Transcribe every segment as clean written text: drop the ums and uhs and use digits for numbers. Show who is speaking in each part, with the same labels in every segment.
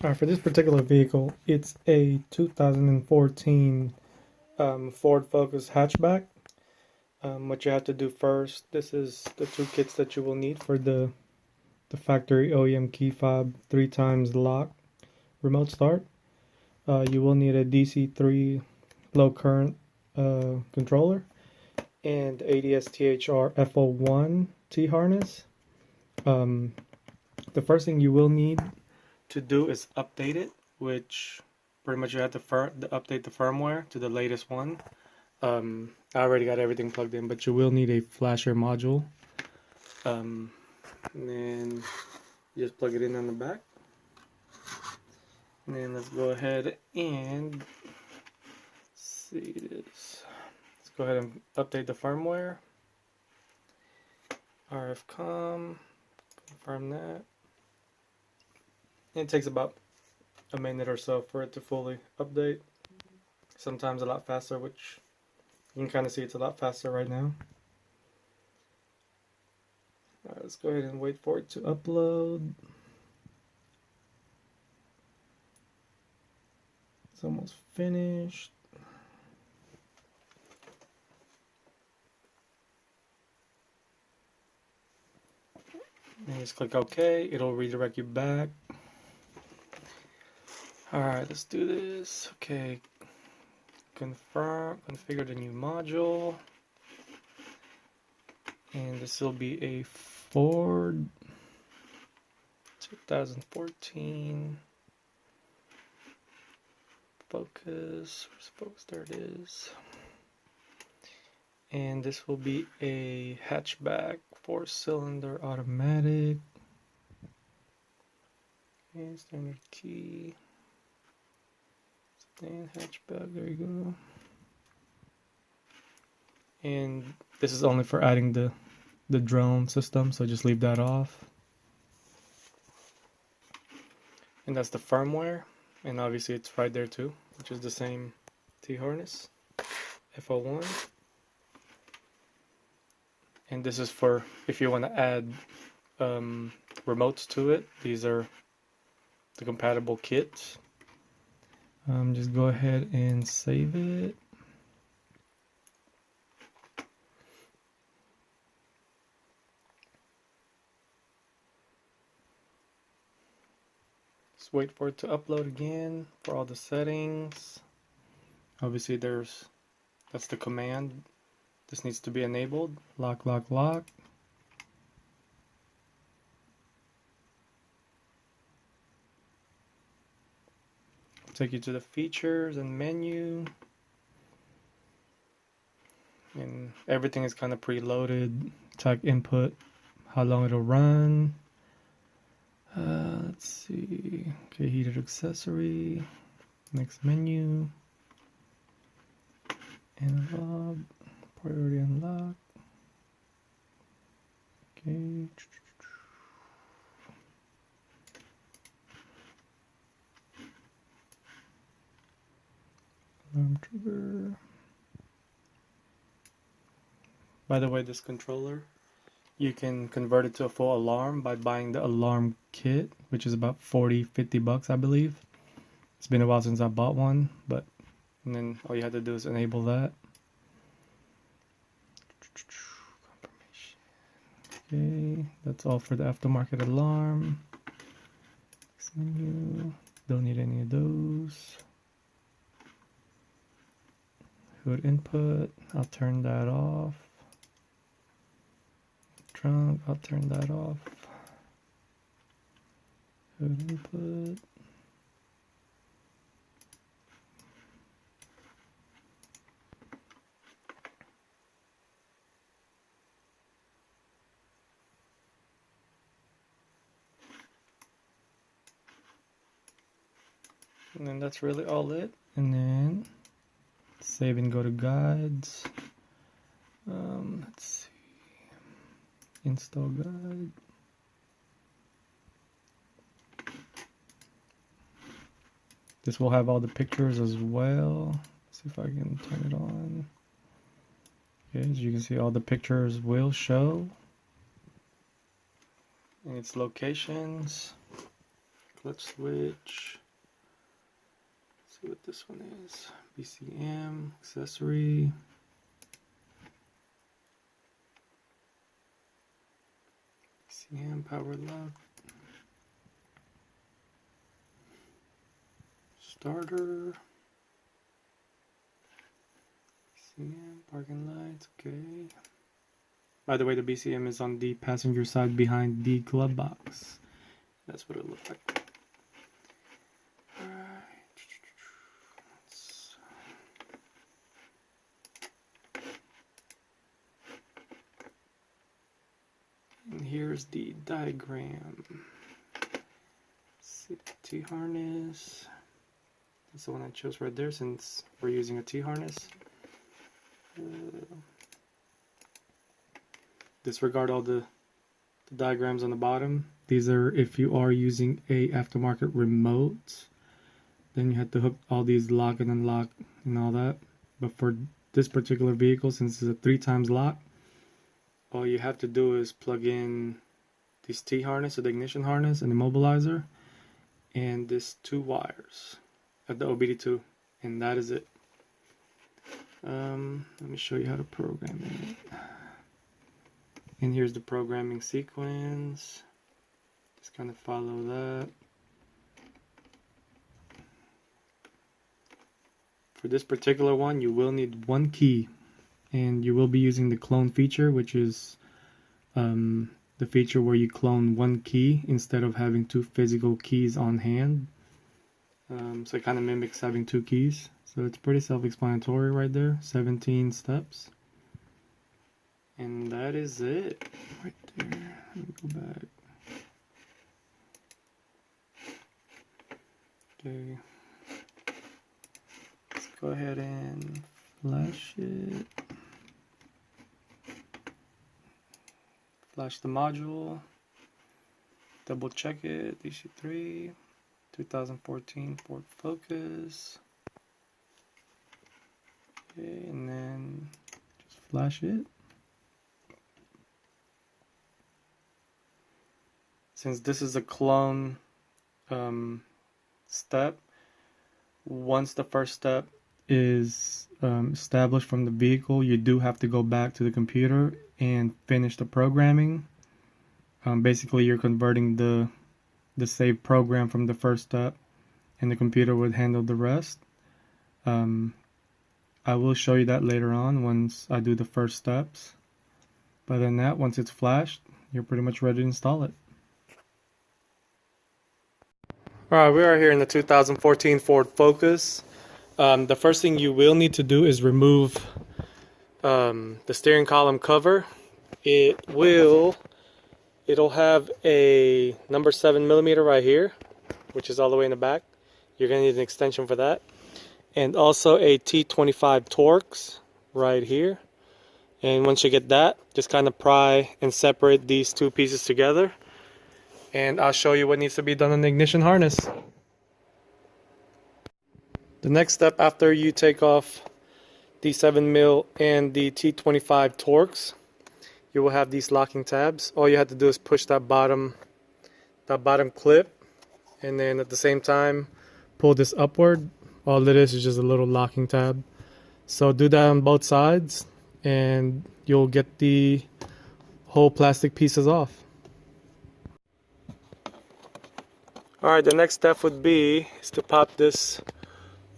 Speaker 1: Alright, for this particular vehicle, it's a 2014 Ford Focus hatchback. What you have to do first, this is the two kits that you will need for the factory OEM key fob 3x lock remote start. You will need a DC3 low current controller and ADS-THR FO1 T harness. The first thing you will need to do is update it, which pretty much you have to update the firmware to the latest one. I already got everything plugged in, but you will need a flasher module. And then just plug it in on the back. And then let's go ahead and see this. Let's go ahead and update the firmware. RFCOM, confirm that. It takes about a minute or so for it to fully update. Sometimes a lot faster, which you can kind of see it's a lot faster right now. Alright, let's go ahead and wait for it to upload. It's almost finished. And just click OK. It'll redirect you back. Alright, let's do this. Okay. Configure the new module. And this will be a Ford 2014 Focus. Where's Focus? There it is. And this will be a hatchback 4-cylinder automatic. And standard key. And hatchback, there you go. And this is only for adding the drone system, so just leave that off. And that's the firmware, and obviously it's right there too, which is the same T-harness, FO1. And this is for if you want to add remotes to it. These are the compatible kits. Just go ahead and save it. Just wait for it to upload again for all the settings. Obviously that's the command. This needs to be enabled. Lock, lock, lock. Take you to the features and menu. And everything is kind of preloaded. Tag input, how long it'll run. Let's see. Okay, heated accessory. Next menu. Analog. Priority unlock. Okay. Alarm trigger. By the way, this controller, you can convert it to a full alarm by buying the alarm kit, which is about 40-50 bucks, I believe. It's been a while since I bought one, and then all you have to do is enable that. Okay, that's all for the aftermarket alarm. Next menu, don't need any of those. Hood input, I'll turn that off. Trunk, I'll turn that off. Hood input. And then that's really all it. And then save and go to guides. Let's see. Install guide. This will have all the pictures as well. Let's see if I can turn it on. Okay, as you can see, all the pictures will show. And its locations. clutch switch. Let's see what this one is. BCM, accessory. BCM, power lock. Starter. BCM, parking lights, okay. By the way, the BCM is on the passenger side behind the glove box. That's what it looks like. Alright. And here's the diagram. See the T-harness. That's the one I chose right there since we're using a T-harness. Disregard all the diagrams on the bottom. These are if you are using a aftermarket remote, then you have to hook all these lock and unlock and all that. But for this particular vehicle, since it's a 3x lock, all you have to do is plug in this T-harness, so the ignition harness and immobilizer, and this 2 wires at the OBD2, and that is it. Let me show you how to program it. And here's the programming sequence. Just kind of follow that. For this particular one, you will need 1 key, and you will be using the clone feature, which is the feature where you clone 1 key instead of having 2 physical keys on hand. So it kind of mimics having 2 keys. So it's pretty self-explanatory right there. 17 steps. And that is it right there. Let me go back. Okay. Let's go ahead and flash it. Flash the module. Double check it. DC3. 2014 Ford Focus. Okay, and then just flash it. Since this is a clone step, once the first step is established from the vehicle, you do have to go back to the computer and finish the programming. Basically, you're converting the saved program from the first step, and the computer would handle the rest. I will show you that later on once I do the first steps. But then that, once it's flashed, you're pretty much ready to install it. Alright, we are here in the 2014 Ford Focus. The first thing you will need to do is remove the steering column cover. It'll have a number 7mm right here, which is all the way in the back. You're going to need an extension for that. And also a T25 Torx right here. And once you get that, just kind of pry and separate these 2 pieces together. And I'll show you what needs to be done on the ignition harness. The next step after you take off the 7mm and the T25 Torx, you will have these locking tabs. All you have to do is push that bottom clip, and then at the same time pull this upward. All it is just a little locking tab. So do that on both sides and you'll get the whole plastic pieces off. Alright, the next step would be to pop this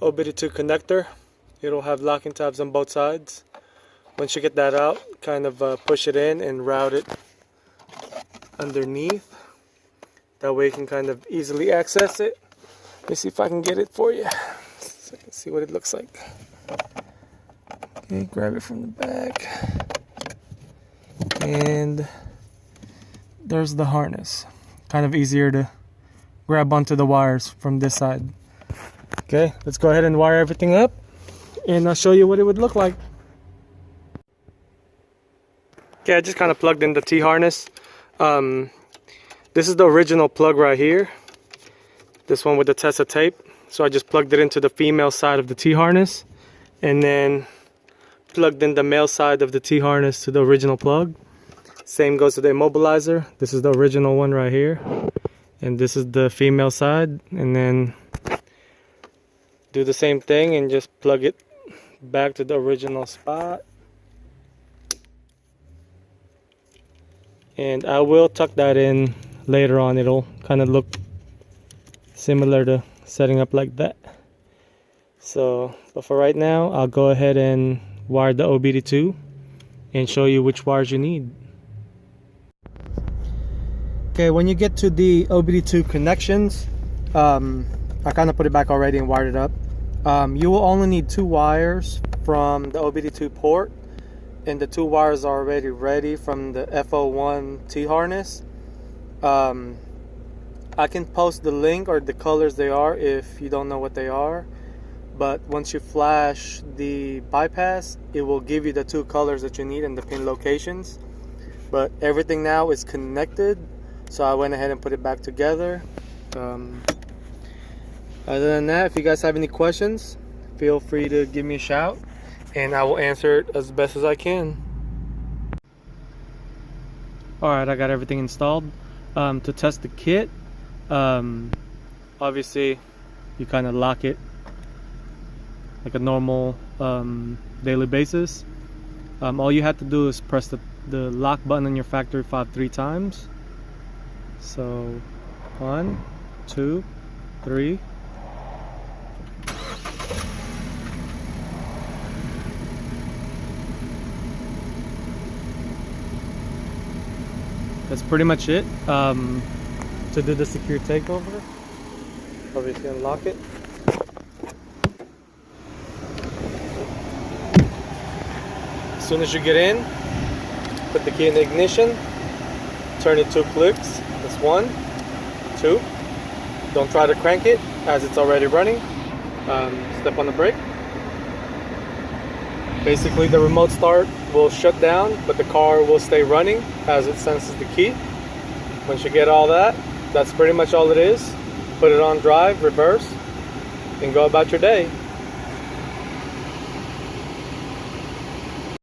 Speaker 1: OBD2 connector. It'll have locking tabs on both sides. Once you get that out, kind of push it in and route it underneath. That way you can kind of easily access it. Let me see if I can get it for you so you can see what it looks like. Okay, grab it from the back. And there's the harness. Kind of easier to grab onto the wires from this side. Okay, let's go ahead and wire everything up and I'll show you what it would look like. Okay, I just kind of plugged in the T-harness. This is the original plug right here. This one with the Tessa tape. So I just plugged it into the female side of the T-harness and then plugged in the male side of the T-harness to the original plug. Same goes to the immobilizer. This is the original one right here. and this is the female side, and then do the same thing and just plug it back to the original spot. And I will tuck that in later on. It'll kind of look similar to setting up like that. So, but for right now, I'll go ahead and wire the OBD2 and show you which wires you need. Okay, when you get to the OBD2 connections, I kind of put it back already and wired it up. You will only need 2 wires from the OBD2 port, and the 2 wires are already ready from the FO1 T-harness. I can post the link or the colors they are if you don't know what they are, but once you flash the bypass, it will give you the 2 colors that you need and the pin locations. But everything now is connected, so I went ahead and put it back together. Other than that, if you guys have any questions, feel free to give me a shout and I will answer it as best as I can. Alright, I got everything installed. To test the kit, obviously you kind of lock it like a normal daily basis. All you have to do is press the lock button on your factory fob 3 times. So 1, 2, 3. That's pretty much it. To do the secure takeover, obviously unlock it. As soon as you get in, put the key in the ignition, turn it 2 clicks. That's 1, 2. Don't try to crank it as it's already running. Step on the brake. Basically the remote start will shut down, but the car will stay running as it senses the key. Once you get all that, that's pretty much all it is. Put it on drive, reverse, and go about your day.